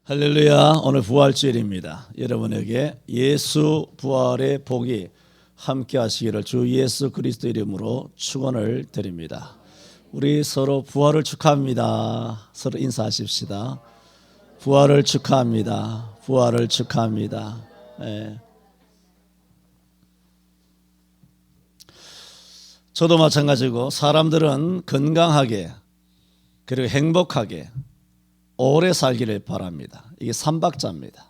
할렐루야. 오늘 부활주일입니다. 여러분에게 예수 부활의 복이 함께 하시기를 주 예수 그리스도 이름으로 축원을 드립니다. 우리 서로 부활을 축하합니다. 서로 인사하십시다. 부활을 축하합니다. 부활을 축하합니다. 네. 저도 마찬가지고 사람들은 건강하게 그리고 행복하게 오래 살기를 바랍니다. 이게 삼박자입니다.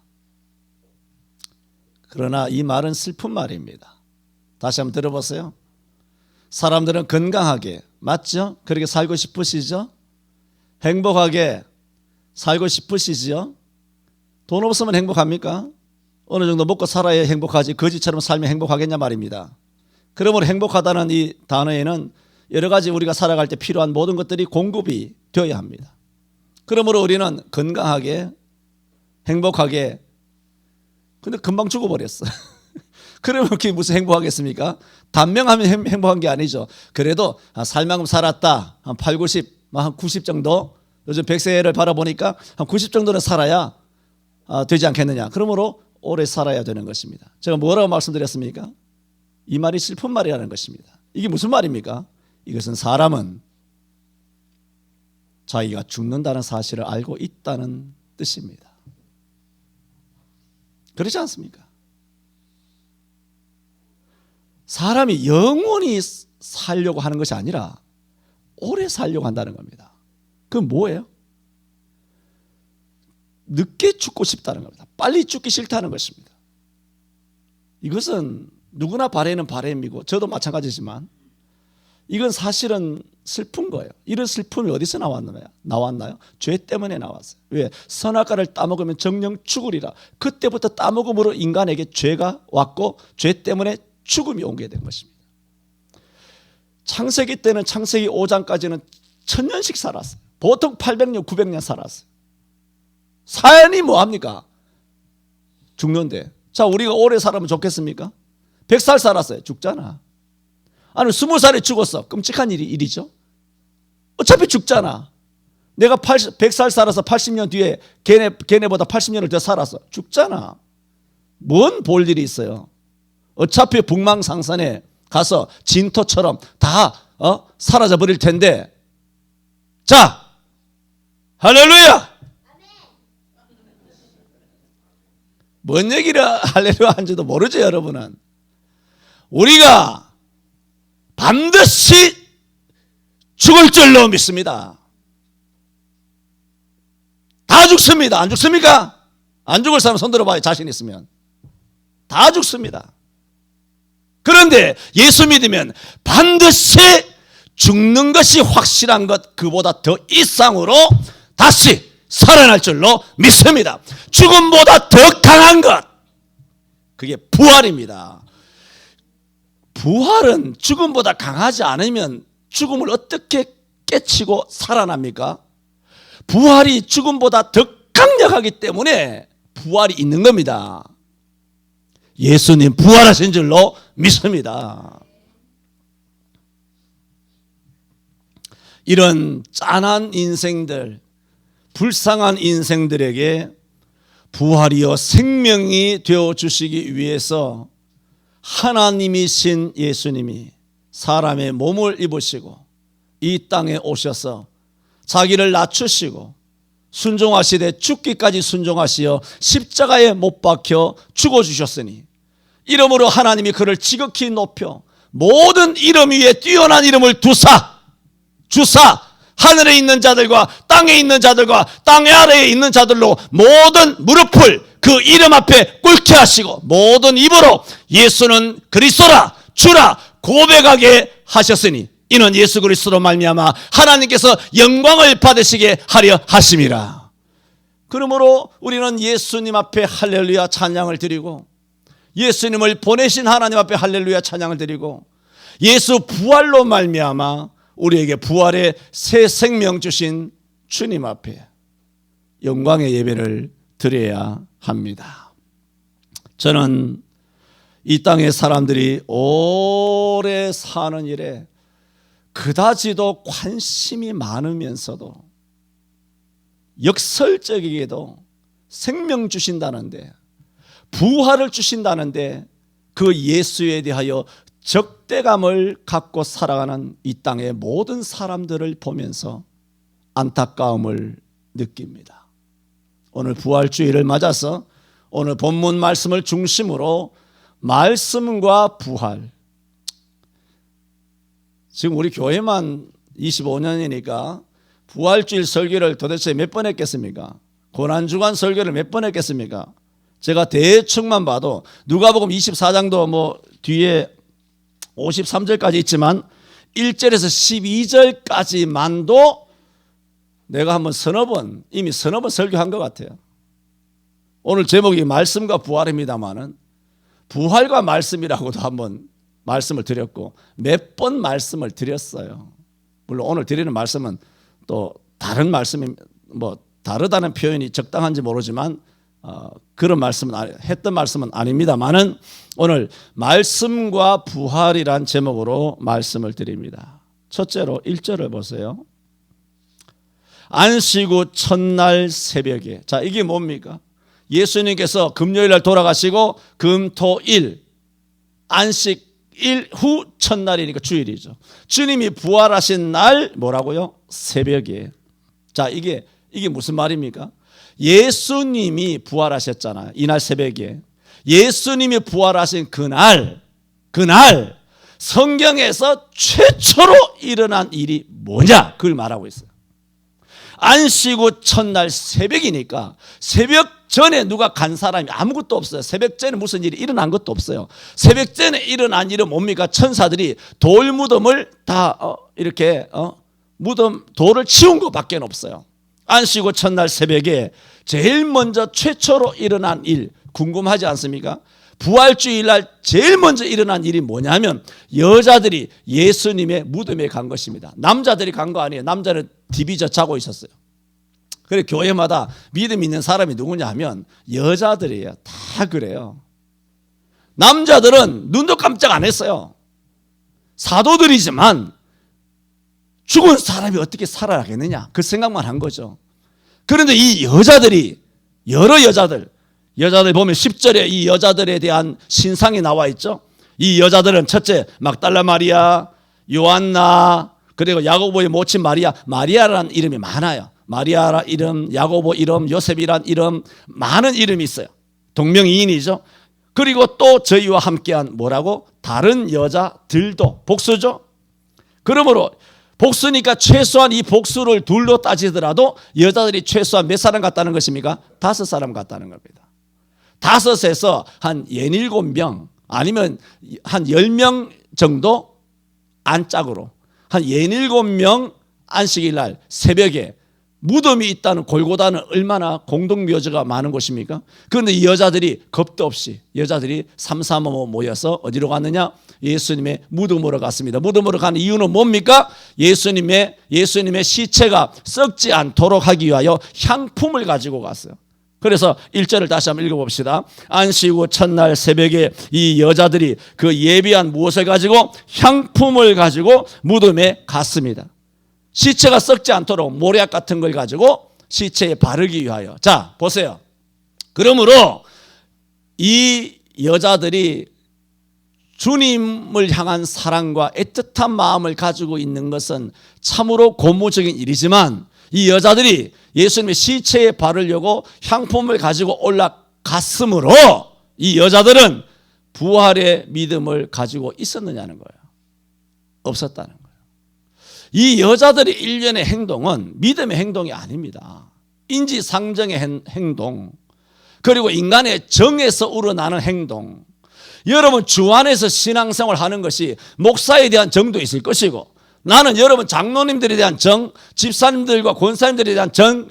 그러나 이 말은 슬픈 말입니다. 다시 한번 들어보세요. 사람들은 건강하게, 맞죠? 그렇게 살고 싶으시죠? 행복하게 살고 싶으시죠? 돈 없으면 행복합니까? 어느 정도 먹고 살아야 행복하지 거지처럼 살면 행복하겠냐 말입니다. 그러므로 행복하다는 이 단어에는 여러 가지 우리가 살아갈 때 필요한 모든 것들이 공급이 되어야 합니다. 그러므로 우리는 건강하게 행복하게, 근데 금방 죽어버렸어. 그러면 그게 무슨 행복하겠습니까? 단명하면 행복한 게 아니죠. 그래도 살만큼 살았다. 한 8, 90, 한 90 정도, 요즘 100세를 바라보니까 한 90 정도는 살아야 되지 않겠느냐. 그러므로 오래 살아야 되는 것입니다. 제가 뭐라고 말씀드렸습니까? 이 말이 슬픈 말이라는 것입니다. 이게 무슨 말입니까? 이것은 사람은 자기가 죽는다는 사실을 알고 있다는 뜻입니다. 그렇지 않습니까? 사람이 영원히 살려고 하는 것이 아니라 오래 살려고 한다는 겁니다. 그건 뭐예요? 늦게 죽고 싶다는 겁니다. 빨리 죽기 싫다는 것입니다. 이것은 누구나 바라는 바람이고 저도 마찬가지지만 이건 사실은 슬픈 거예요. 이런 슬픔이 어디서 나왔나요? 죄 때문에 나왔어요. 왜? 선악과를 따먹으면 정령 죽으리라. 그때부터 따먹음으로 인간에게 죄가 왔고 죄 때문에 죽음이 오게 된 것입니다. 창세기 때는 창세기 5장까지는 1000년씩 살았어요. 보통 800년, 900년 살았어요. 사연이 뭐합니까? 죽는데. 자, 우리가 오래 살면 좋겠습니까? 100살 살았어요. 죽잖아. 아니 20살에 죽었어. 끔찍한 일이죠. 어차피 죽잖아. 내가 100살 살아서 80년 뒤에 걔네보다 80년을 더 살았어. 죽잖아. 뭔 볼 일이 있어요. 어차피 북망상선에 가서 진토처럼 다 사라져 버릴 텐데. 자, 할렐루야. 뭔 얘기를 할렐루야 한지도 모르죠, 여러분은. 우리가 반드시 죽을 줄로 믿습니다. 다 죽습니다. 안 죽습니까? 안 죽을 사람 손 들어봐요. 자신 있으면. 다 죽습니다. 그런데 예수 믿으면 반드시 죽는 것이 확실한 것, 그보다 더 이상으로 다시 살아날 줄로 믿습니다. 죽음보다 더 강한 것, 그게 부활입니다. 부활은 죽음보다 강하지 않으면 죽음을 어떻게 깨치고 살아납니까? 부활이 죽음보다 더 강력하기 때문에 부활이 있는 겁니다. 예수님 부활하신 줄로 믿습니다. 이런 짠한 인생들, 불쌍한 인생들에게 부활이요 생명이 되어주시기 위해서 하나님이신 예수님이 사람의 몸을 입으시고 이 땅에 오셔서 자기를 낮추시고 순종하시되 죽기까지 순종하시어 십자가에 못 박혀 죽어주셨으니 이름으로 하나님이 그를 지극히 높여 모든 이름 위에 뛰어난 이름을 주사 하늘에 있는 자들과 땅에 있는 자들과 땅 아래에 있는 자들로 모든 무릎을 그 이름 앞에 꿇게 하시고 모든 입으로 예수는 그리스도라 주라 고백하게 하셨으니 이는 예수 그리스도로 말미암아 하나님께서 영광을 받으시게 하려 하심이라. 그러므로 우리는 예수님 앞에 할렐루야 찬양을 드리고 예수님을 보내신 하나님 앞에 할렐루야 찬양을 드리고 예수 부활로 말미암아 우리에게 부활의 새 생명 주신 주님 앞에 영광의 예배를 드려야 합니다. 저는 이 땅의 사람들이 오래 사는 일에 그다지도 관심이 많으면서도 역설적이게도 생명 주신다는데, 부활을 주신다는데 그 예수에 대하여 적대감을 갖고 살아가는 이 땅의 모든 사람들을 보면서 안타까움을 느낍니다. 오늘 부활주의를 맞아서 오늘 본문 말씀을 중심으로 말씀과 부활, 지금 우리 교회만 25년이니까 부활주일 설교를 도대체 몇 번 했겠습니까? 고난주간 설교를 몇 번 했겠습니까? 제가 대충만 봐도 누가복음 24장도 뭐 뒤에 53절까지 있지만 1절에서 12절까지만도 내가 한번 이미 서너 번 설교한 것 같아요. 오늘 제목이 말씀과 부활입니다마는 부활과 말씀이라고도 한번 말씀을 드렸고 몇 번 말씀을 드렸어요. 물론 오늘 드리는 말씀은 또 다른 말씀이 뭐 다르다는 표현이 적당한지 모르지만 그런 말씀은 했던 말씀은 아닙니다만은 오늘 말씀과 부활이란 제목으로 말씀을 드립니다. 첫째로 1절을 보세요. 안식 후 첫날 새벽에. 자, 이게 뭡니까? 예수님께서 금요일 날 돌아가시고 금토일 안식일 후 첫날이니까 주일이죠. 주님이 부활하신 날 뭐라고요? 새벽에. 자, 이게 무슨 말입니까? 예수님이 부활하셨잖아요. 이날 새벽에. 예수님이 부활하신 그날 성경에서 최초로 일어난 일이 뭐냐? 그걸 말하고 있어요. 안식 후 첫날 새벽이니까 새벽 전에 누가 간 사람이 아무것도 없어요. 새벽 전에 무슨 일이 일어난 것도 없어요. 새벽 전에 일어난 일은 뭡니까? 천사들이 돌 무덤을 다 이렇게 무덤 돌을 치운 것밖에 없어요. 안식 후 첫날 새벽에 제일 먼저 최초로 일어난 일 궁금하지 않습니까? 부활주일 날 제일 먼저 일어난 일이 뭐냐면 여자들이 예수님의 무덤에 간 것입니다. 남자들이 간 거 아니에요. 남자는 디비져 자고 있었어요. 그래 교회마다 믿음 있는 사람이 누구냐 하면 여자들이에요. 다 그래요. 남자들은 눈도 깜짝 안 했어요. 사도들이지만 죽은 사람이 어떻게 살아나겠느냐 그 생각만 한 거죠. 그런데 이 여자들이 여러 여자들 보면 10절에 이 여자들에 대한 신상이 나와 있죠. 이 여자들은 첫째 막달라 마리아, 요한나, 그리고 야고보의 모친 마리아라는 이름이 많아요. 마리아라 이름, 야고보 이름, 요셉이란 이름, 많은 이름이 있어요. 동명이인이죠. 그리고 또 저희와 함께한 뭐라고? 다른 여자들도 복수죠. 그러므로 복수니까 최소한 이 복수를 둘로 따지더라도 여자들이 최소한 몇 사람 같다는 것입니까? 5사람 같다는 겁니다. 5에서 한 17명 아니면 한 10명 정도 안짝으로 한 17명 안식일 날 새벽에 무덤이 있다는 골고다는 얼마나 공동묘지가 많은 곳입니까? 그런데 이 여자들이 겁도 없이 여자들이 삼삼오오 모여서 어디로 갔느냐? 예수님의 무덤으로 갔습니다. 무덤으로 가는 이유는 뭡니까? 예수님의 시체가 썩지 않도록 하기 위하여 향품을 가지고 갔어요. 그래서 1절을 다시 한번 읽어봅시다. 안식 후 첫날 새벽에 이 여자들이 그 예비한 무엇을 가지고? 향품을 가지고 무덤에 갔습니다. 시체가 썩지 않도록 모략 같은 걸 가지고 시체에 바르기 위하여. 자, 보세요. 그러므로 이 여자들이 주님을 향한 사랑과 애틋한 마음을 가지고 있는 것은 참으로 고무적인 일이지만 이 여자들이 예수님의 시체에 바르려고 향품을 가지고 올라갔으므로 이 여자들은 부활의 믿음을 가지고 있었느냐는 거예요. 없었다는 거예요. 이 여자들의 일련의 행동은 믿음의 행동이 아닙니다. 인지상정의 행동, 그리고 인간의 정에서 우러나는 행동. 여러분 주 안에서 신앙생활 하는 것이 목사에 대한 정도 있을 것이고, 나는 여러분 장로님들에 대한 정, 집사님들과 권사님들에 대한 정,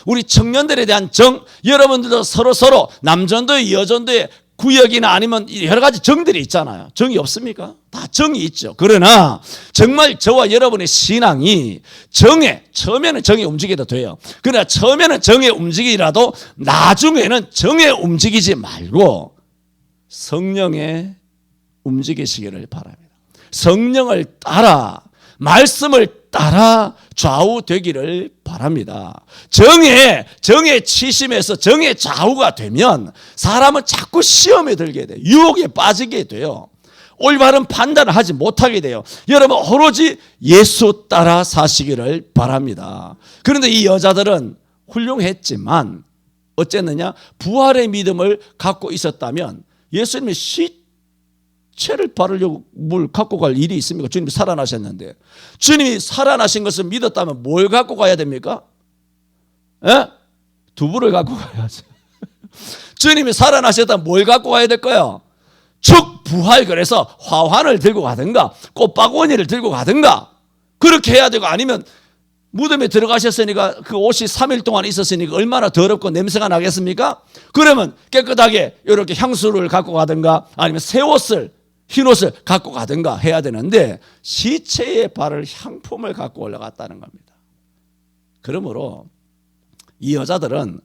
우리 청년들에 대한 정, 여러분들도 서로 남전도의 여전도의 구역이나 아니면 여러 가지 정들이 있잖아요. 정이 없습니까? 다 정이 있죠. 그러나 정말 저와 여러분의 신앙이 처음에는 정에 움직여도 돼요. 그러나 처음에는 정에 움직이라도 나중에는 정에 움직이지 말고 성령에 움직이시기를 바랍니다. 성령을 따라 말씀을 따라 좌우되기를 바랍니다. 정에 치심해서 정에 좌우가 되면 사람은 자꾸 시험에 들게 돼요. 유혹에 빠지게 돼요. 올바른 판단을 하지 못하게 돼요. 여러분 오로지 예수 따라 사시기를 바랍니다. 그런데 이 여자들은 훌륭했지만 어쨌느냐? 부활의 믿음을 갖고 있었다면 예수님이 시체를 바르려고 뭘 갖고 갈 일이 있습니까? 주님이 살아나셨는데. 주님이 살아나신 것을 믿었다면 뭘 갖고 가야 됩니까? 예? 두부를 갖고 가야죠. 주님이 살아나셨다면 뭘 갖고 가야 될까요? 축부활, 그래서 화환을 들고 가든가 꽃바구니를 들고 가든가 그렇게 해야 되고, 아니면 무덤에 들어가셨으니까 그 옷이 3일 동안 있었으니까 얼마나 더럽고 냄새가 나겠습니까? 그러면 깨끗하게 이렇게 향수를 갖고 가든가 아니면 새 옷을, 흰 옷을 갖고 가든가 해야 되는데 시체에 바를 향품을 갖고 올라갔다는 겁니다. 그러므로 이 여자들은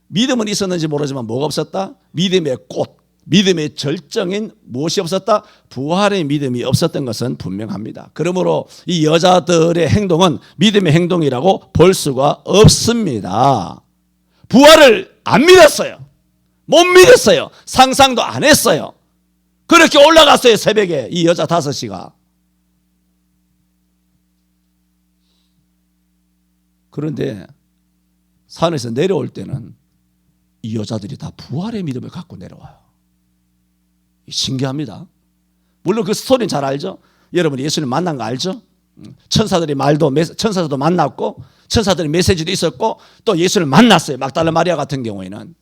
믿음은 있었는지 모르지만 뭐가 없었다? 믿음의 꽃, 믿음의 절정인 무엇이 없었다? 부활의 믿음이 없었던 것은 분명합니다. 그러므로 이 여자들의 행동은 믿음의 행동이라고 볼 수가 없습니다. 부활을 안 믿었어요. 못 믿었어요. 상상도 안 했어요. 그렇게 올라갔어요. 새벽에 이 여자 5시가. 그런데 산에서 내려올 때는 이 여자들이 다 부활의 믿음을 갖고 내려와요. 신기합니다. 물론 그 스토리는 잘 알죠. 여러분 예수님 만난 거 알죠? 천사들이 천사들도 만났고 천사들의 메시지도 있었고 또 예수를 만났어요. 막달라 마리아 같은 경우에는.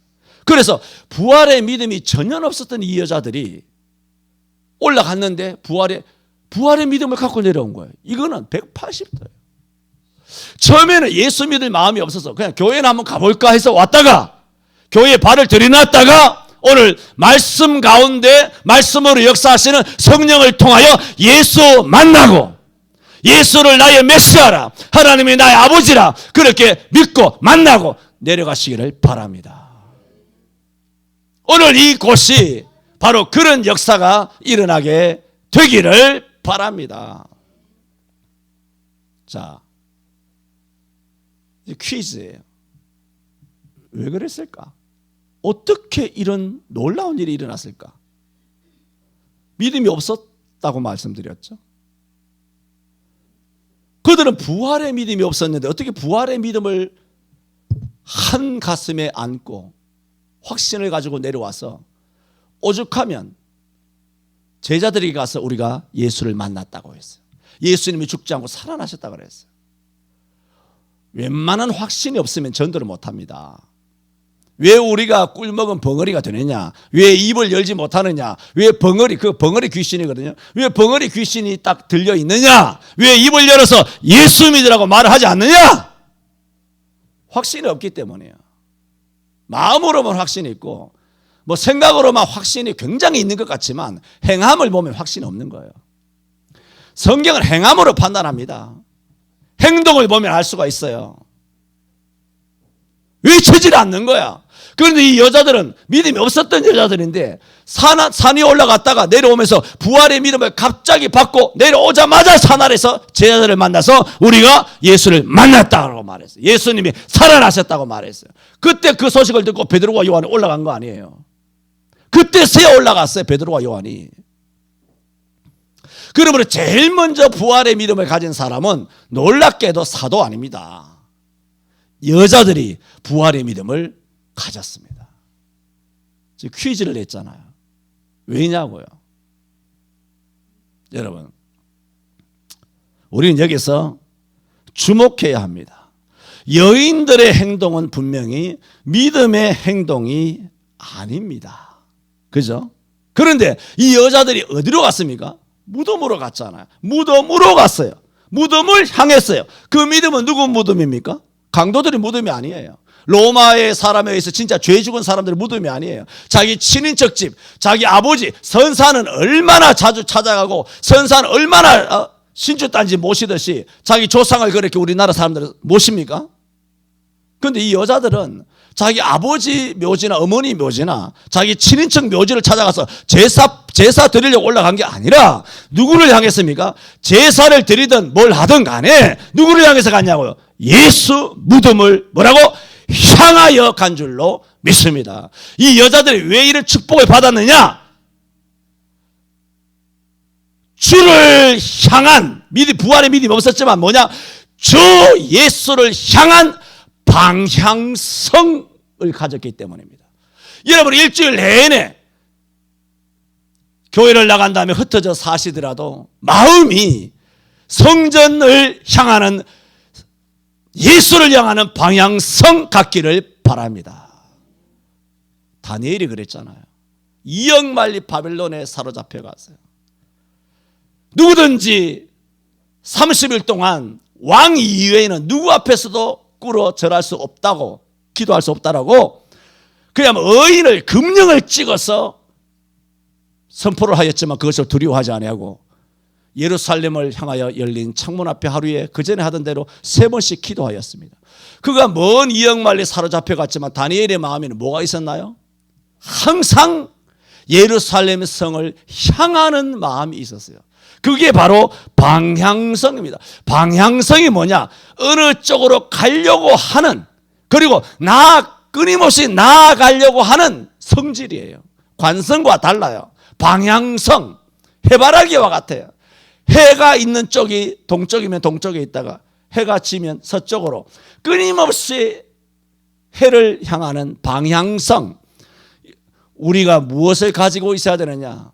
그래서 부활의 믿음이 전혀 없었던 이 여자들이 올라갔는데 부활의 믿음을 갖고 내려온 거예요. 이거는 180도예요. 처음에는 예수 믿을 마음이 없어서 그냥 교회나 한번 가볼까 해서 왔다가 교회에 발을 들여놨다가 오늘 말씀 가운데 말씀으로 역사하시는 성령을 통하여 예수 만나고 예수를 나의 메시아라, 하나님이 나의 아버지라 그렇게 믿고 만나고 내려가시기를 바랍니다. 오늘 이곳이 바로 그런 역사가 일어나게 되기를 바랍니다. 자, 퀴즈예요. 왜 그랬을까? 어떻게 이런 놀라운 일이 일어났을까? 믿음이 없었다고 말씀드렸죠. 그들은 부활의 믿음이 없었는데 어떻게 부활의 믿음을 한 가슴에 안고 확신을 가지고 내려와서 오죽하면 제자들이 가서 우리가 예수를 만났다고 했어요. 예수님이 죽지 않고 살아나셨다고 그랬어요. 웬만한 확신이 없으면 전도를 못합니다. 왜 우리가 꿀먹은 벙어리가 되느냐? 왜 입을 열지 못하느냐? 왜 그 벙어리 귀신이거든요. 왜 벙어리 귀신이 딱 들려 있느냐? 왜 입을 열어서 예수 믿으라고 말을 하지 않느냐? 확신이 없기 때문이에요. 마음으로만 확신이 있고 뭐 생각으로만 확신이 굉장히 있는 것 같지만 행함을 보면 확신이 없는 거예요. 성경은 행함으로 판단합니다. 행동을 보면 알 수가 있어요. 외치질 않는 거야. 그런데 이 여자들은 믿음이 없었던 여자들인데 산이 올라갔다가 내려오면서 부활의 믿음을 갑자기 받고 내려오자마자 산 아래서 제자들을 만나서 우리가 예수를 만났다고 말했어요. 예수님이 살아나셨다고 말했어요. 그때 그 소식을 듣고 베드로와 요한이 올라간 거 아니에요. 그때 새 올라갔어요. 베드로와 요한이. 그러므로 제일 먼저 부활의 믿음을 가진 사람은 놀랍게도 사도 아닙니다. 여자들이 부활의 믿음을 가졌습니다. 지금 퀴즈를 냈잖아요. 왜냐고요? 여러분, 우리는 여기서 주목해야 합니다. 여인들의 행동은 분명히 믿음의 행동이 아닙니다. 그죠? 그런데 이 여자들이 어디로 갔습니까? 무덤으로 갔잖아요. 무덤으로 갔어요. 무덤을 향했어요. 그 믿음은 누구 무덤입니까? 강도들의 무덤이 아니에요. 로마의 사람에 의해서 진짜 죄 죽은 사람들의 무덤이 아니에요. 자기 친인척 집, 자기 아버지 선사는 얼마나 자주 찾아가고 선사는 얼마나 신주단지 모시듯이 자기 조상을 그렇게 우리나라 사람들은 모십니까? 그런데 이 여자들은 자기 아버지 묘지나 어머니 묘지나 자기 친인척 묘지를 찾아가서 제사 제사 드리려고 올라간 게 아니라 누구를 향했습니까? 제사를 드리든 뭘 하든 간에 누구를 향해서 갔냐고요? 예수 무덤을 뭐라고? 향하여 간 줄로 믿습니다. 이 여자들이 왜 이런 축복을 받았느냐? 주를 향한 부활의 믿음이 없었지만 뭐냐? 주 예수를 향한 방향성을 가졌기 때문입니다. 여러분 일주일 내내 교회를 나간 다음에 흩어져 사시더라도 마음이 성전을 향하는 예수를 향하는 방향성 갖기를 바랍니다. 다니엘이 그랬잖아요. 2억 만리 바벨론에 사로잡혀 갔어요. 누구든지 30일 동안 왕 이외에는 누구 앞에서도 꿇어 절할 수 없다고, 기도할 수 없다라고 그냥 의인을 금령을 찍어서 선포를 하였지만 그것을 두려워하지 아니하고 예루살렘을 향하여 열린 창문 앞에 하루에 그전에 하던 대로 3번씩 기도하였습니다. 그가 먼 2억 만리 사로잡혀 갔지만 다니엘의 마음에는 뭐가 있었나요? 항상 예루살렘 성을 향하는 마음이 있었어요. 그게 바로 방향성입니다. 방향성이 뭐냐? 어느 쪽으로 가려고 하는, 그리고 끊임없이 나아가려고 하는 성질이에요. 관성과 달라요. 방향성, 해바라기와 같아요. 해가 있는 쪽이 동쪽이면 동쪽에 있다가 해가 지면 서쪽으로 끊임없이 해를 향하는 방향성. 우리가 무엇을 가지고 있어야 되느냐?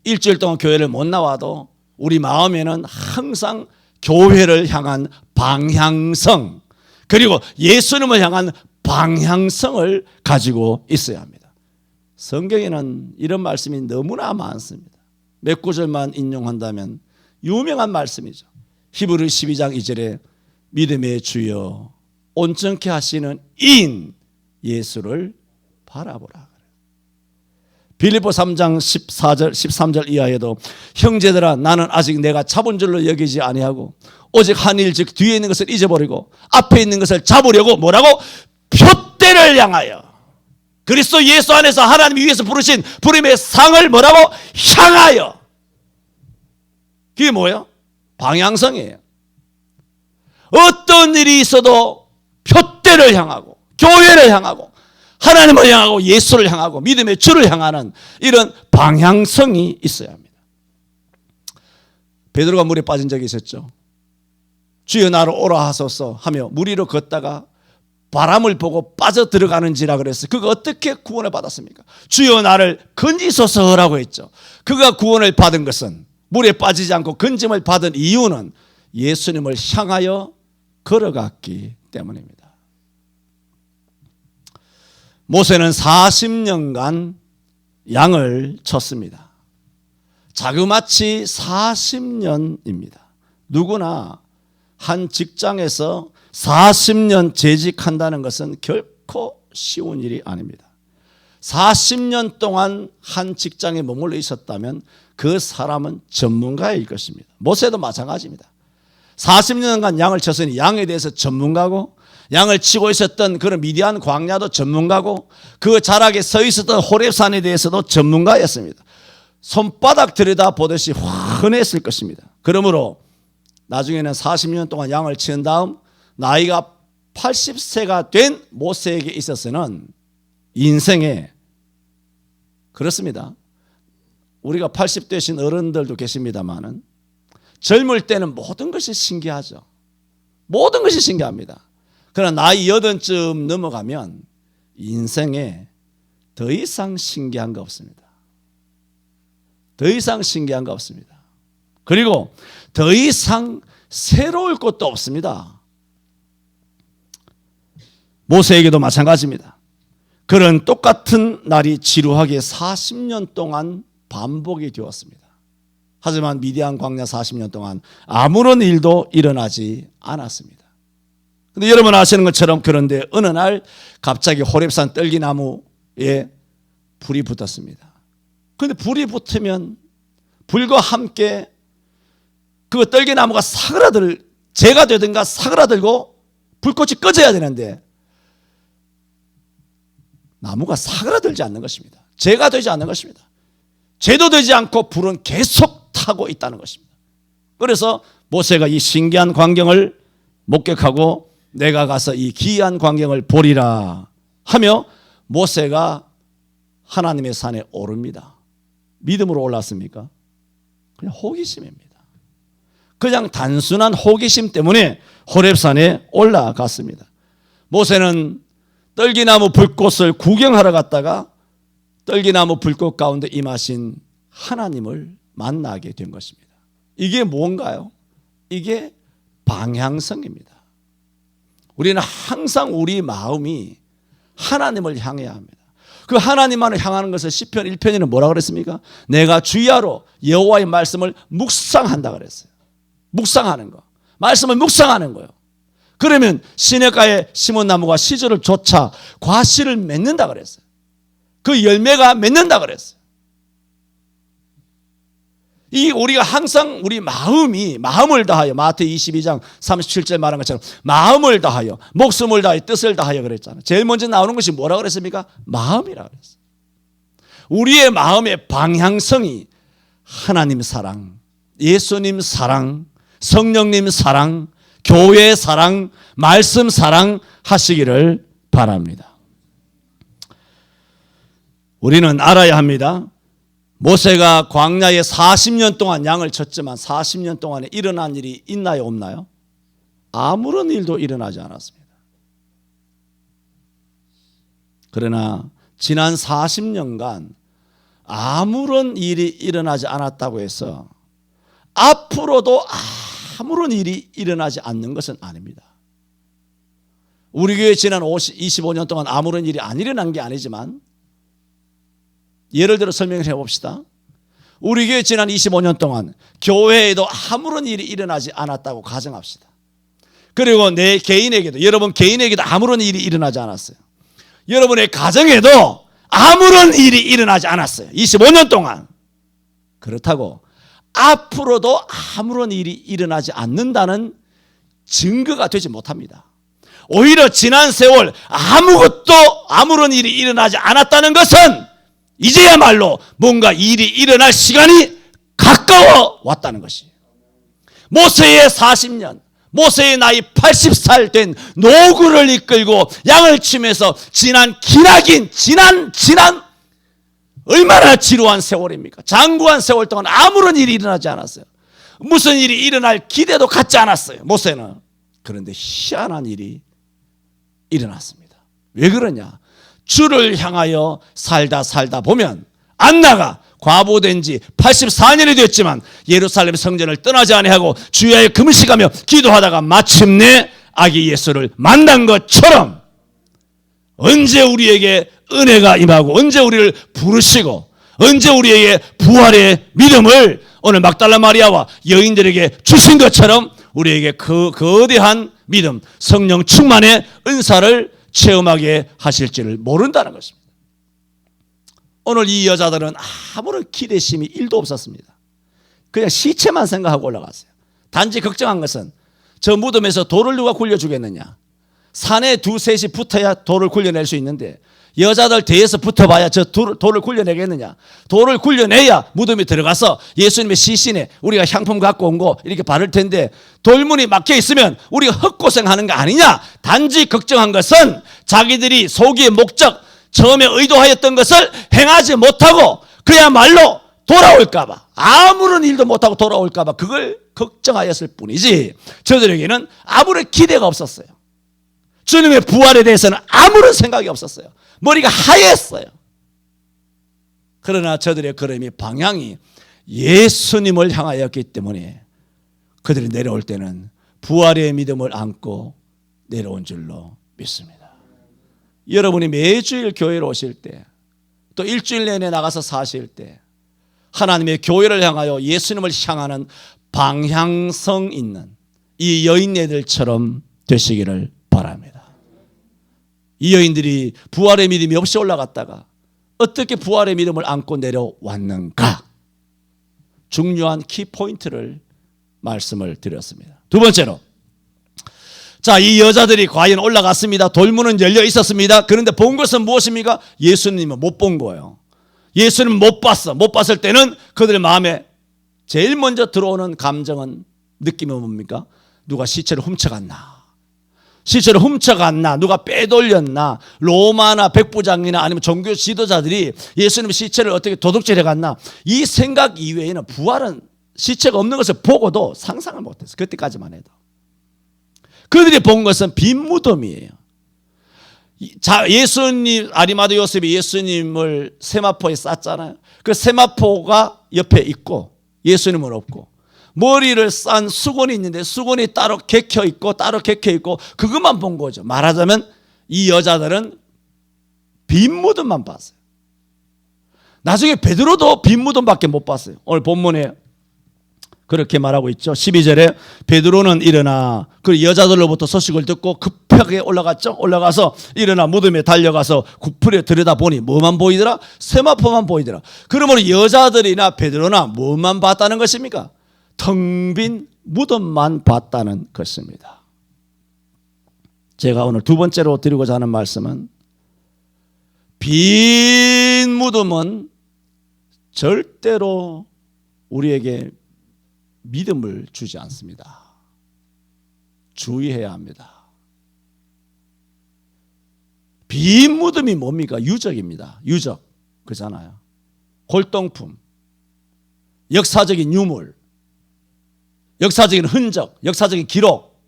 일주일 동안 교회를 못 나와도 우리 마음에는 항상 교회를 향한 방향성, 그리고 예수님을 향한 방향성을 가지고 있어야 합니다. 성경에는 이런 말씀이 너무나 많습니다. 몇 구절만 인용한다면 유명한 말씀이죠. 히브리 12장 2절에 믿음의 주여 온전케 하시는 인 예수를 바라보라. 빌립보 3장 14절 13절 이하에도 형제들아 나는 아직 내가 잡은 줄로 여기지 아니하고 오직 한 일 즉 뒤에 있는 것을 잊어버리고 앞에 있는 것을 잡으려고 뭐라고? 표대를 향하여 그리스도 예수 안에서 하나님이 위에서 부르신 부름의 상을 뭐라고? 향하여. 그게 뭐예요? 방향성이에요. 어떤 일이 있어도 표대를 향하고 교회를 향하고 하나님을 향하고 예수를 향하고 믿음의 주를 향하는 이런 방향성이 있어야 합니다. 베드로가 물에 빠진 적이 있었죠. 주여 나로 오라 하소서 하며 물 위로 걷다가 바람을 보고 빠져들어가는지라 그랬어요. 그가 어떻게 구원을 받았습니까? 주여 나를 건지소서라고 했죠. 그가 구원을 받은 것은 물에 빠지지 않고 건짐을 받은 이유는 예수님을 향하여 걸어갔기 때문입니다. 모세는 40년간 양을 쳤습니다. 자그마치 40년입니다. 누구나 한 직장에서 40년 재직한다는 것은 결코 쉬운 일이 아닙니다. 40년 동안 한 직장에 머물러 있었다면 그 사람은 전문가일 것입니다. 모세도 마찬가지입니다. 40년간 양을 쳤으니 양에 대해서 전문가고 양을 치고 있었던 그런 미디안 광야도 전문가고 그 자락에 서 있었던 호렙산에 대해서도 전문가였습니다. 손바닥 들여다보듯이 훤했을 것입니다. 그러므로 나중에는 40년 동안 양을 치은 다음 나이가 80세가 된 모세에게 있어서는 인생에 그렇습니다. 우리가 80 되신 어른들도 계십니다만은 젊을 때는 모든 것이 신기하죠. 모든 것이 신기합니다. 그러나 나이 80쯤 넘어가면 인생에 더 이상 신기한 거 없습니다. 더 이상 신기한 거 없습니다. 그리고 더 이상 새로울 것도 없습니다. 모세에게도 마찬가지입니다. 그런 똑같은 날이 지루하게 40년 동안 반복이 되었습니다. 하지만 미디안 광야 40년 동안 아무런 일도 일어나지 않았습니다. 그런데 여러분 아시는 것처럼 그런데 어느 날 갑자기 호렙산 떨기나무에 불이 붙었습니다. 그런데 불이 붙으면 불과 함께 그 떨기나무가 재가 되든가 사그라들고 불꽃이 꺼져야 되는데 나무가 사그라들지 않는 것입니다. 재가 되지 않는 것입니다. 제도되지 않고 불은 계속 타고 있다는 것입니다. 그래서 모세가 이 신기한 광경을 목격하고 내가 가서 이 기이한 광경을 보리라 하며 모세가 하나님의 산에 오릅니다. 믿음으로 올랐습니까? 그냥 호기심입니다. 그냥 단순한 호기심 때문에 호렙산에 올라갔습니다. 모세는 떨기나무 불꽃을 구경하러 갔다가 떨기나무 불꽃 가운데 임하신 하나님을 만나게 된 것입니다. 이게 뭔가요? 이게 방향성입니다. 우리는 항상 우리 마음이 하나님을 향해야 합니다. 그 하나님만을 향하는 것을 시편 1편에는 뭐라 그랬습니까? 내가 주야로 여호와의 말씀을 묵상한다 그랬어요. 묵상하는 거. 말씀을 묵상하는 거예요. 그러면 시냇가에 심은 나무가 시절을 쫓아 과실을 맺는다 그랬어요. 그 열매가 맺는다 그랬어요. 이 우리가 항상 우리 마음을 다하여 마태오 22장 37절 말한 것처럼 마음을 다하여 목숨을 다하여 뜻을 다하여 그랬잖아요. 제일 먼저 나오는 것이 뭐라 그랬습니까? 마음이라 그랬어요. 우리의 마음의 방향성이 하나님 사랑, 예수님 사랑, 성령님 사랑, 교회 사랑, 말씀 사랑 하시기를 바랍니다. 우리는 알아야 합니다. 모세가 광야에 40년 동안 양을 쳤지만 40년 동안에 일어난 일이 있나요, 없나요? 아무런 일도 일어나지 않았습니다. 그러나 지난 40년간 아무런 일이 일어나지 않았다고 해서 앞으로도 아무런 일이 일어나지 않는 것은 아닙니다. 우리 교회 지난 25년 동안 아무런 일이 안 일어난 게 아니지만 예를 들어 설명을 해봅시다. 우리 교회 지난 25년 동안 교회에도 아무런 일이 일어나지 않았다고 가정합시다. 그리고 내 개인에게도, 여러분 개인에게도 아무런 일이 일어나지 않았어요. 여러분의 가정에도 아무런 일이 일어나지 않았어요. 25년 동안. 그렇다고 앞으로도 아무런 일이 일어나지 않는다는 증거가 되지 못합니다. 오히려 지난 세월 아무런 일이 일어나지 않았다는 것은 이제야말로 뭔가 일이 일어날 시간이 가까워 왔다는 것이에요. 모세의 40년, 모세의 나이 80살 된 노구를 이끌고 양을 치면서 지난 얼마나 지루한 세월입니까? 장구한 세월 동안 아무런 일이 일어나지 않았어요. 무슨 일이 일어날 기대도 갖지 않았어요, 모세는. 그런데 희한한 일이 일어났습니다. 왜 그러냐? 주를 향하여 살다 보면 안나가 과부된 지 84년이 되었지만 예루살렘 성전을 떠나지 아니하고 주야에 금식하며 기도하다가 마침내 아기 예수를 만난 것처럼 언제 우리에게 은혜가 임하고 언제 우리를 부르시고 언제 우리에게 부활의 믿음을 오늘 막달라 마리아와 여인들에게 주신 것처럼 우리에게 그 거대한 믿음, 성령 충만의 은사를 체험하게 하실지를 모른다는 것입니다. 오늘 이 여자들은 아무런 기대심이 1도 없었습니다. 그냥 시체만 생각하고 올라갔어요. 단지 걱정한 것은 저 무덤에서 돌을 누가 굴려주겠느냐. 산에 두셋이 붙어야 돌을 굴려낼 수 있는데 여자들 대에서 붙어봐야 저 돌을 굴려내겠느냐. 돌을 굴려내야 무덤에 들어가서 예수님의 시신에 우리가 향품 갖고 온 거 이렇게 바를 텐데 돌문이 막혀 있으면 우리가 헛고생하는 거 아니냐. 단지 걱정한 것은 자기들이 소기의 목적, 처음에 의도하였던 것을 행하지 못하고 그야말로 돌아올까 봐, 아무런 일도 못하고 돌아올까 봐 그걸 걱정하였을 뿐이지 저들에게는 아무런 기대가 없었어요. 주님의 부활에 대해서는 아무런 생각이 없었어요. 머리가 하였어요. 그러나 저들의 걸음이 방향이 예수님을 향하였기 때문에 그들이 내려올 때는 부활의 믿음을 안고 내려온 줄로 믿습니다. 여러분이 매주일 교회로 오실 때, 또 일주일 내내 나가서 사실 때 하나님의 교회를 향하여 예수님을 향하는 방향성 있는 이 여인네들처럼 되시기를 바랍니다. 이 여인들이 부활의 믿음이 없이 올라갔다가 어떻게 부활의 믿음을 안고 내려왔는가? 중요한 키포인트를 말씀을 드렸습니다. 두 번째로, 자, 이 여자들이 과연 올라갔습니다. 돌문은 열려 있었습니다. 그런데 본 것은 무엇입니까? 예수님은 못 본 거예요. 예수님 못 봤어. 못 봤을 때는 그들의 마음에 제일 먼저 들어오는 감정은, 느낌은 뭡니까? 누가 시체를 훔쳐갔나? 시체를 훔쳐갔나? 누가 빼돌렸나? 로마나 백부장이나 아니면 종교 지도자들이 예수님의 시체를 어떻게 도둑질해 갔나? 이 생각 이외에는 부활은 시체가 없는 것을 보고도 상상을 못했어요. 그때까지만 해도. 그들이 본 것은 빈 무덤이에요. 예수님, 아리마다 요셉이 예수님을 세마포에 쌌잖아요. 그 세마포가 옆에 있고 예수님은 없고, 머리를 싼 수건이 있는데 수건이 따로 개켜 있고 따로 개켜 있고, 그것만 본 거죠. 말하자면 이 여자들은 빈 무덤만 봤어요. 나중에 베드로도 빈 무덤밖에 못 봤어요. 오늘 본문에 그렇게 말하고 있죠. 12절에 베드로는 일어나 그 여자들로부터 소식을 듣고 급하게 올라갔죠. 올라가서 일어나 무덤에 달려가서 구풀에 들여다보니 뭐만 보이더라? 세마포만 보이더라. 그러므로 여자들이나 베드로나 뭐만 봤다는 것입니까? 텅 빈 무덤만 봤다는 것입니다. 제가 오늘 두 번째로 드리고자 하는 말씀은, 빈 무덤은 절대로 우리에게 믿음을 주지 않습니다. 주의해야 합니다. 빈 무덤이 뭡니까? 유적입니다. 유적. 그잖아요. 골동품, 역사적인 유물, 역사적인 흔적, 역사적인 기록.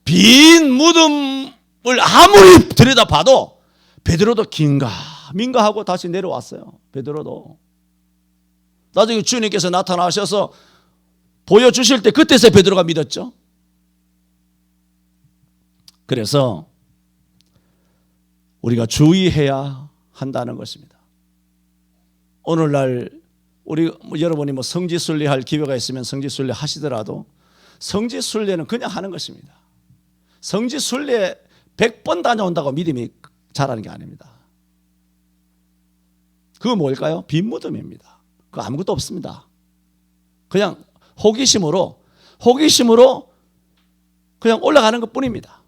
빈 무덤을 아무리 들여다봐도 베드로도 긴가민가 하고 다시 내려왔어요. 베드로도. 나중에 주님께서 나타나셔서 보여주실 때 그때서 베드로가 믿었죠. 그래서 우리가 주의해야 한다는 것입니다. 오늘날 여러분이 성지순례 할 기회가 있으면 성지순례 하시더라도 성지순례는 그냥 하는 것입니다. 성지순례 100번 다녀온다고 믿음이 자라는 게 아닙니다. 그거 뭘까요? 빈 무덤입니다. 그거 아무것도 없습니다. 그냥 호기심으로 그냥 올라가는 것 뿐입니다.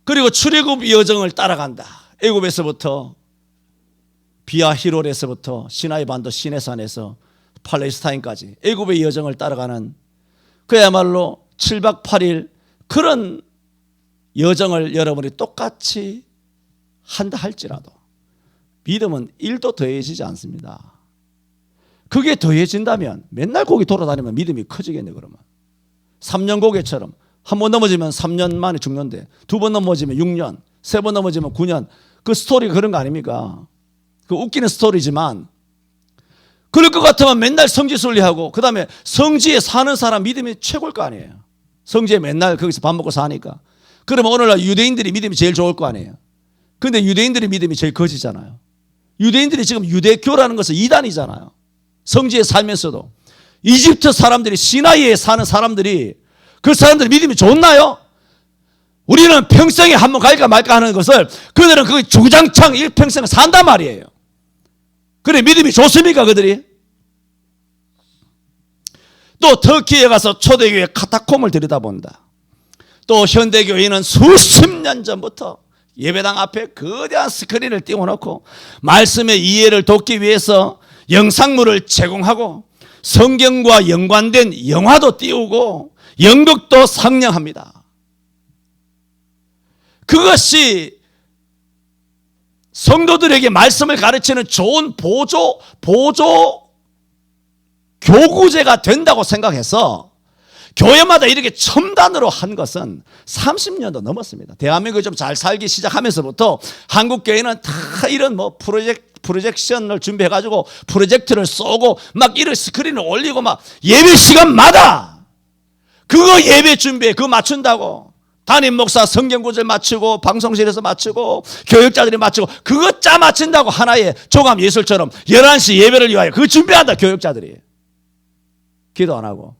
그리고 출애굽 여정을 따라간다. 애굽에서부터 비아 히롤에서부터 시나이 반도 시내산에서 팔레스타인까지 애굽의 여정을 따라가는, 그야말로 7박 8일 그런 여정을 여러분이 똑같이 한다 할지라도 믿음은 1도 더해지지 않습니다. 그게 더해진다면 맨날 거기 돌아다니면 믿음이 커지겠네. 그러면 3년 고개처럼 한 번 넘어지면 3년 만에 죽는데, 두 번 넘어지면 6년, 세 번 넘어지면 9년. 그 스토리가 그런 거 아닙니까? 그 웃기는 스토리지만, 그럴 것 같으면 맨날 성지순례하고 그 다음에 성지에 사는 사람 믿음이 최고일 거 아니에요. 성지에 맨날 거기서 밥 먹고 사니까. 그러면 오늘날 유대인들이 믿음이 제일 좋을 거 아니에요. 근데 유대인들의 믿음이 제일 거지잖아요. 유대인들이 지금 유대교라는 것은 이단이잖아요. 성지에 살면서도. 이집트 사람들이, 시나이에 사는 사람들이, 그 사람들 믿음이 좋나요? 우리는 평생에 한번 갈까 말까 하는 것을 그들은 그 주장창 일평생 산단 말이에요. 그래, 믿음이 좋습니까 그들이? 또 터키에 가서 초대교회 카타콤을 들여다본다. 또 현대교회는 수십 년 전부터 예배당 앞에 거대한 스크린을 띄워놓고 말씀의 이해를 돕기 위해서 영상물을 제공하고 성경과 연관된 영화도 띄우고 연극도 상영합니다. 그것이 성도들에게 말씀을 가르치는 좋은 보조 교구제가 된다고 생각해서 교회마다 이렇게 첨단으로 한 것은 30년도 넘었습니다. 대한민국이 좀 잘 살기 시작하면서부터 한국 교회는 다 이런 프로젝션을 준비해가지고 프로젝트를 쏘고 막 이런 스크린을 올리고 막 예배 시간마다 그거 예배 준비해 그거 맞춘다고 담임 목사 성경 구절 맞추고 방송실에서 맞추고 교육자들이 맞추고 그거 짜 맞춘다고 하나의 종합 예술처럼 11시 예배를 위하여 그거 준비한다. 교육자들이 기도 안 하고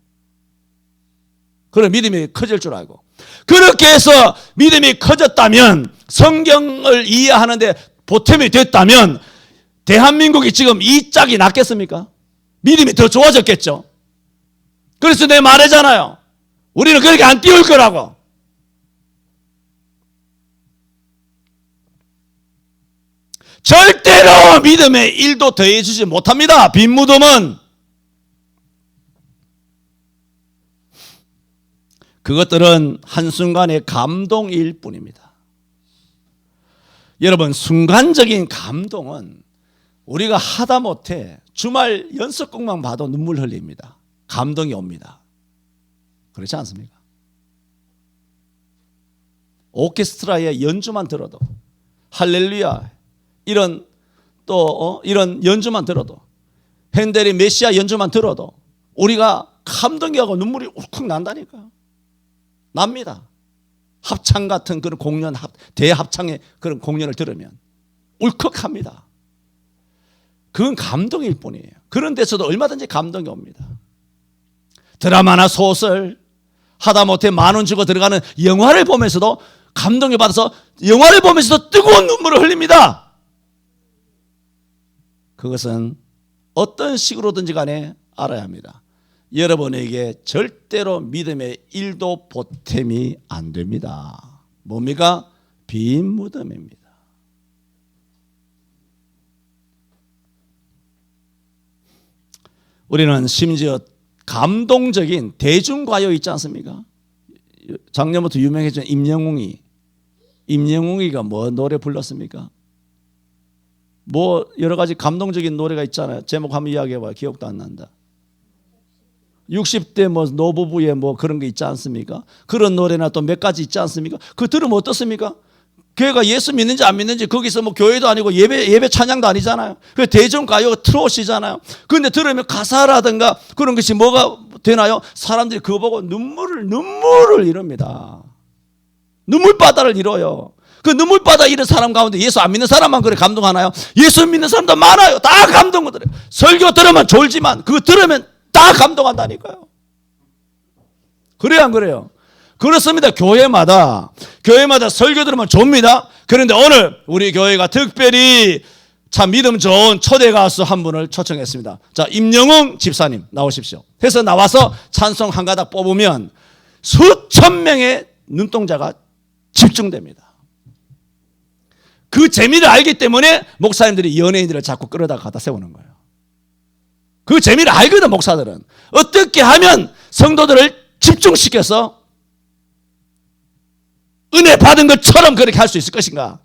그런 믿음이 커질 줄 알고 그렇게 해서 믿음이 커졌다면 성경을 이해하는데 보탬이 됐다면 대한민국이 지금 이 짝이 낫겠습니까? 믿음이 더 좋아졌겠죠. 그래서 내가 말하잖아요. 우리는 그렇게 안 띄울 거라고. 절대로 절대로 믿음에 1도 더해주지 못합니다. 빈 무덤은. 그것들은 한순간의 감동일 뿐입니다. 여러분, 순간적인 감동은 우리가 하다못해 주말 연속곡만 봐도 눈물 흘립니다. 감동이 옵니다. 그렇지 않습니까? 오케스트라의 연주만 들어도, 할렐루야 이런 이런 연주만 들어도, 핸델의 메시아 연주만 들어도 우리가 감동이 하고 눈물이 울컥 난다니까. 납니다. 합창 같은 그런 공연, 대합창의 그런 공연을 들으면 울컥합니다. 그건 감동일 뿐이에요. 그런 데서도 얼마든지 감동이 옵니다. 드라마나 소설, 하다못해 10,000원 주고 들어가는 영화를 보면서도 감동을 받아서 영화를 보면서도 뜨거운 눈물을 흘립니다. 그것은 어떤 식으로든지 간에 알아야 합니다. 여러분에게 절대로 믿음의 1도 보탬이 안 됩니다. 뭡니까? 빈 무덤입니다. 우리는 심지어 감동적인 대중가요 있지 않습니까? 작년부터 유명해진 임영웅이가 뭐 노래 불렀습니까? 뭐 여러 가지 감동적인 노래가 있잖아요. 제목 한번 이야기해봐요. 기억도 안 난다. 60대 뭐 노부부의 뭐 그런 게 있지 않습니까? 그런 노래나 또 몇 가지 있지 않습니까? 그거 들으면 어떻습니까? 교회가 예수 믿는지 안 믿는지 거기서 뭐 교회도 아니고 예배 찬양도 아니잖아요. 그 대중가요 트롯이잖아요. 그런데 들으면 가사라든가 그런 것이 뭐가 되나요? 사람들이 그거 보고 눈물을 이룹니다. 눈물바다를 이뤄요. 그 눈물바다 이런 사람 가운데 예수 안 믿는 사람만 그래 감동하나요? 예수 믿는 사람도 많아요. 다 감동을 들어요. 설교 들으면 졸지만 그거 들으면 다 감동한다니까요. 그래요, 안 그래요? 그렇습니다. 교회마다 설교 들으면 좁니다. 그런데 오늘 우리 교회가 특별히 참 믿음 좋은 초대 가수 한 분을 초청했습니다. 자, 임영웅 집사님 나오십시오. 해서 나와서 찬송 한 가닥 뽑으면 수천 명의 눈동자가 집중됩니다. 그 재미를 알기 때문에 목사님들이 연예인들을 자꾸 끌어다가 갖다 세우는 거예요. 그 재미를 알거든. 목사들은 어떻게 하면 성도들을 집중시켜서 은혜 받은 것처럼 그렇게 할 수 있을 것인가.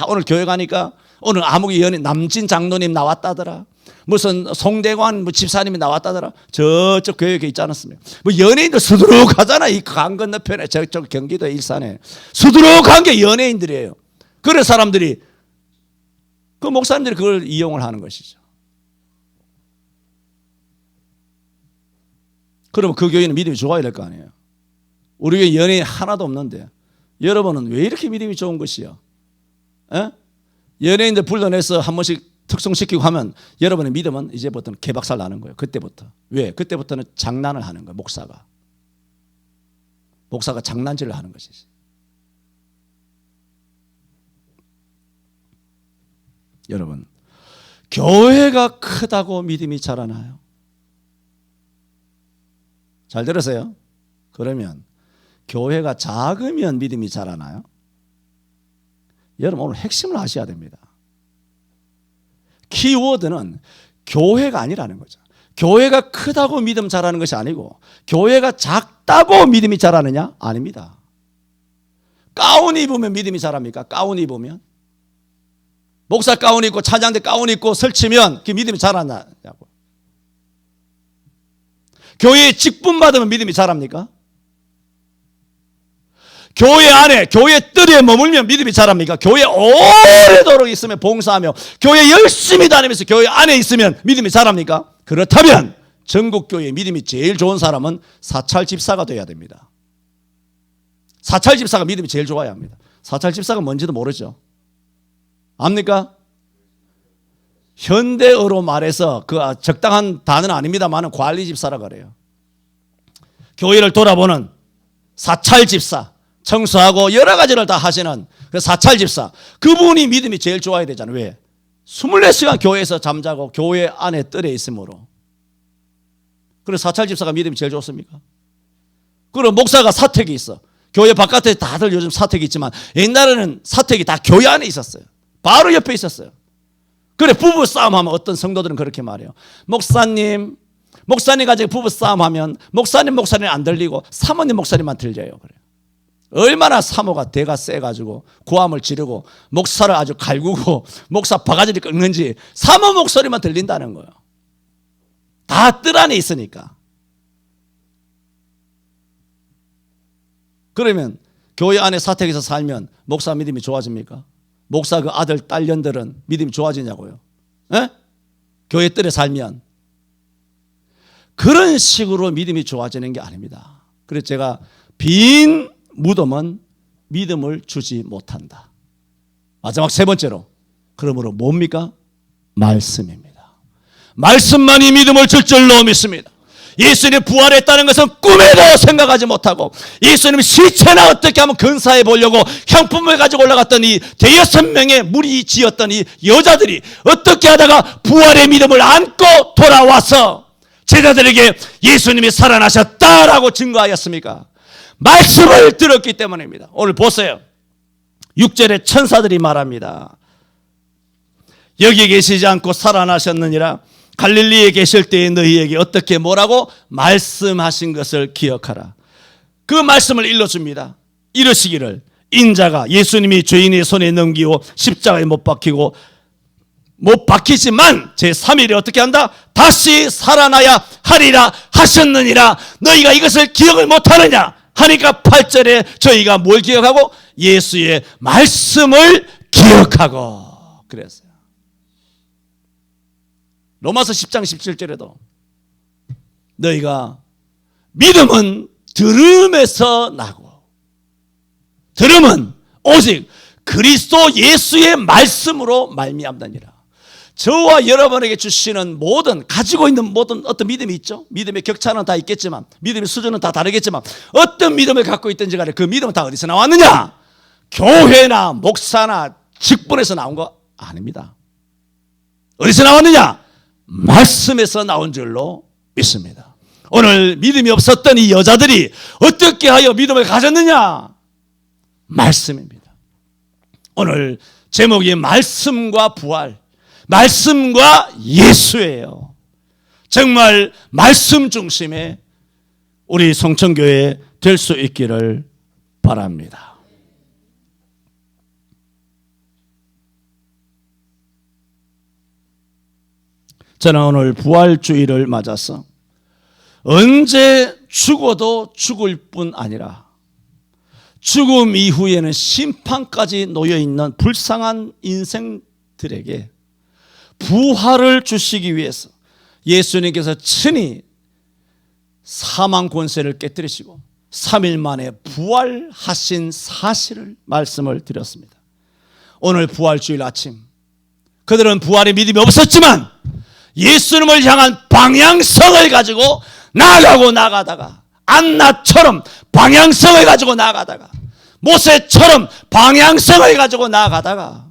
오늘 교회 가니까 오늘 아무개 연예인 남진 장로님 나왔다더라. 무슨 송대관 집사님이 나왔다더라. 저쪽 교회에 있지 않았습니까? 뭐 연예인들 수두룩하잖아. 이 강 건너편에 저쪽 경기도 일산에 수두룩한 게 연예인들이에요. 그런 사람들이 그 목사님들이 그걸 이용을 하는 것이죠. 그러면 그 교회는 믿음이 좋아야 될 거 아니에요. 우리 교회 연예인 하나도 없는데 여러분은 왜 이렇게 믿음이 좋은 것이요? 에? 연예인들 불러내서 한 번씩 특송시키고 하면 여러분의 믿음은 이제부터는 개박살 나는 거예요. 그때부터. 왜? 그때부터는 장난을 하는 거예요. 목사가 장난질을 하는 것이지. 여러분, 교회가 크다고 믿음이 자라나요? 잘 들으세요. 그러면 교회가 작으면 믿음이 자라나요? 여러분, 오늘 핵심을 아셔야 됩니다. 키워드는 교회가 아니라는 거죠. 교회가 크다고 믿음 자라는 것이 아니고 교회가 작다고 믿음이 자라느냐? 아닙니다. 가운 입으면 믿음이 자랍니까? 가운 입으면? 목사 가운 입고 찬양대 가운 입고 설치면 그 믿음이 자라냐고. 교회에 직분 받으면 믿음이 자랍니까? 교회 안에 교회 뜰에 머물면 믿음이 자랍니까? 교회 오래도록 있으면 봉사하며 교회 열심히 다니면서 교회 안에 있으면 믿음이 자랍니까? 그렇다면 전국교회 믿음이 제일 좋은 사람은 사찰 집사가 돼야 됩니다. 사찰 집사가 믿음이 제일 좋아야 합니다. 사찰 집사가 뭔지도 모르죠. 압니까? 현대어로 말해서 그 적당한 단어는 아닙니다만 관리 집사라고 그래요. 교회를 돌아보는 사찰 집사, 청소하고 여러 가지를 다 하시는 그 사찰 집사, 그분이 믿음이 제일 좋아야 되잖아요. 왜? 24시간 교회에서 잠자고 교회 안에 뜰에 있으므로. 그래서 사찰 집사가 믿음이 제일 좋습니까? 그리고 목사가 사택이 있어. 교회 바깥에 다들 요즘 사택이 있지만 옛날에는 사택이 다 교회 안에 있었어요. 바로 옆에 있었어요. 그래, 부부 싸움하면 어떤 성도들은 그렇게 말해요. 목사님 가지고 부부 싸움하면 목사님 안 들리고 사모님 목소리만 들려요. 그래요. 얼마나 사모가 대가 세가지고 고함을 지르고 목사를 아주 갈구고 목사 바가지를 꺾는지 사모 목소리만 들린다는 거예요. 다 뜰 안에 있으니까. 그러면 교회 안에 사택에서 살면 목사 믿음이 좋아집니까? 목사 그 아들 딸년들은 믿음이 좋아지냐고요? 에? 교회 뜰에 살면 그런 식으로 믿음이 좋아지는 게 아닙니다. 그래서 제가 빈 무덤은 믿음을 주지 못한다. 마지막 세 번째로, 그러므로 뭡니까? 말씀입니다. 말씀만이 믿음을 줄 줄로 믿습니다. 예수님이 부활했다는 것은 꿈에도 생각하지 못하고 예수님이 시체나 어떻게 하면 근사해 보려고 향품을 가지고 올라갔던 이 대여섯 명의 무리 지었던 이 여자들이 어떻게 하다가 부활의 믿음을 안고 돌아와서 제자들에게 예수님이 살아나셨다라고 증거하였습니까? 말씀을 들었기 때문입니다. 오늘 보세요. 6절에 천사들이 말합니다. 여기 계시지 않고 살아나셨느니라. 갈릴리에 계실 때에 너희에게 어떻게 뭐라고 말씀하신 것을 기억하라. 그 말씀을 일러줍니다. 이러시기를 인자가 예수님이 죄인의 손에 넘기고 십자가에 못 박히지만 제3일에 어떻게 한다? 다시 살아나야 하리라 하셨느니라. 너희가 이것을 기억을 못하느냐 하니까 8절에 저희가 뭘 기억하고? 예수의 말씀을 기억하고 그랬어요. 로마서 10장 17절에도 너희가 믿음은 들음에서 나고 들음은 오직 그리스도 예수의 말씀으로 말미암느니라. 저와 여러분에게 주시는 모든 가지고 있는 모든 어떤 믿음이 있죠. 믿음의 격차는 다 있겠지만 믿음의 수준은 다 다르겠지만 어떤 믿음을 갖고 있든지 간에 그 믿음은 다 어디서 나왔느냐? 교회나 목사나 직분에서 나온 거 아닙니다. 어디서 나왔느냐? 말씀에서 나온 줄로 믿습니다. 오늘 믿음이 없었던 이 여자들이 어떻게 하여 믿음을 가졌느냐? 말씀입니다. 오늘 제목이 말씀과 부활, 말씀과 예수예요. 정말 말씀 중심의 우리 성천교회 될 수 있기를 바랍니다. 저는 오늘 부활주의를 맞아서 언제 죽어도 죽을 뿐 아니라 죽음 이후에는 심판까지 놓여있는 불쌍한 인생들에게 부활을 주시기 위해서 예수님께서 친히 사망 권세를 깨뜨리시고 3일 만에 부활하신 사실을 말씀을 드렸습니다. 오늘 부활주일 아침 그들은 부활의 믿음이 없었지만 예수님을 향한 방향성을 가지고 나가다가 안나처럼 방향성을 가지고 나가다가 모세처럼 방향성을 가지고 나가다가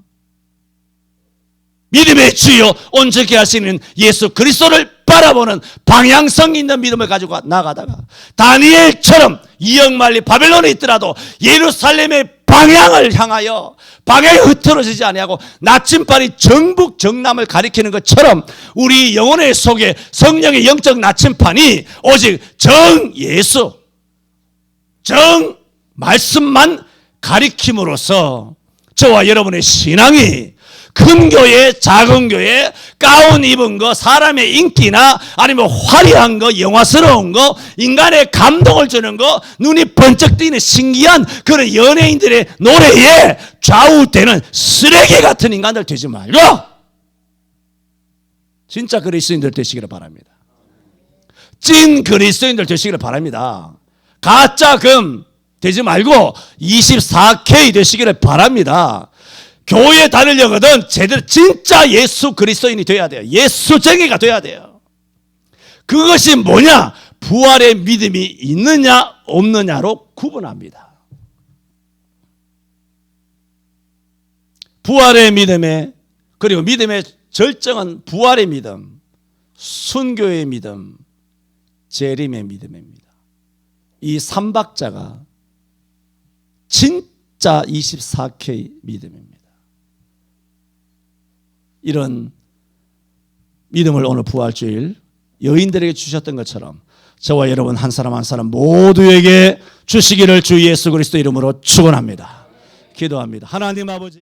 믿음의 주여 온전케 하시는 예수 그리스도를 바라보는 방향성 있는 믿음을 가지고 나가다가 다니엘처럼 이역만리 바벨론에 있더라도 예루살렘의 방향을 향하여 방향이 흐트러지지 아니하고 나침반이 정북 정남을 가리키는 것처럼 우리 영혼의 속에 성령의 영적 나침반이 오직 정 예수 정 말씀만 가리킴으로써 저와 여러분의 신앙이 큰 교회, 작은 교회, 가운 입은 거, 사람의 인기나 아니면 화려한 거, 영화스러운 거, 인간의 감동을 주는 거, 눈이 번쩍 뜨이는 신기한 그런 연예인들의 노래에 좌우되는 쓰레기 같은 인간들 되지 말고 진짜 그리스도인들 되시기를 바랍니다. 찐 그리스도인들 되시기를 바랍니다. 가짜 금 되지 말고 24K 되시기를 바랍니다. 교회 다니려거든 제대로 진짜 예수 그리스도인이 돼야 돼요. 예수쟁이가 돼야 돼요. 그것이 뭐냐? 부활의 믿음이 있느냐 없느냐로 구분합니다. 부활의 믿음에 그리고 믿음의 절정은 부활의 믿음, 순교의 믿음, 재림의 믿음입니다. 이 삼박자가 진짜 24K 믿음입니다. 이런 믿음을 오늘 부활주일 여인들에게 주셨던 것처럼 저와 여러분 한 사람 한 사람 모두에게 주시기를 주 예수 그리스도 이름으로 축원합니다. 기도합니다. 하나님 아버지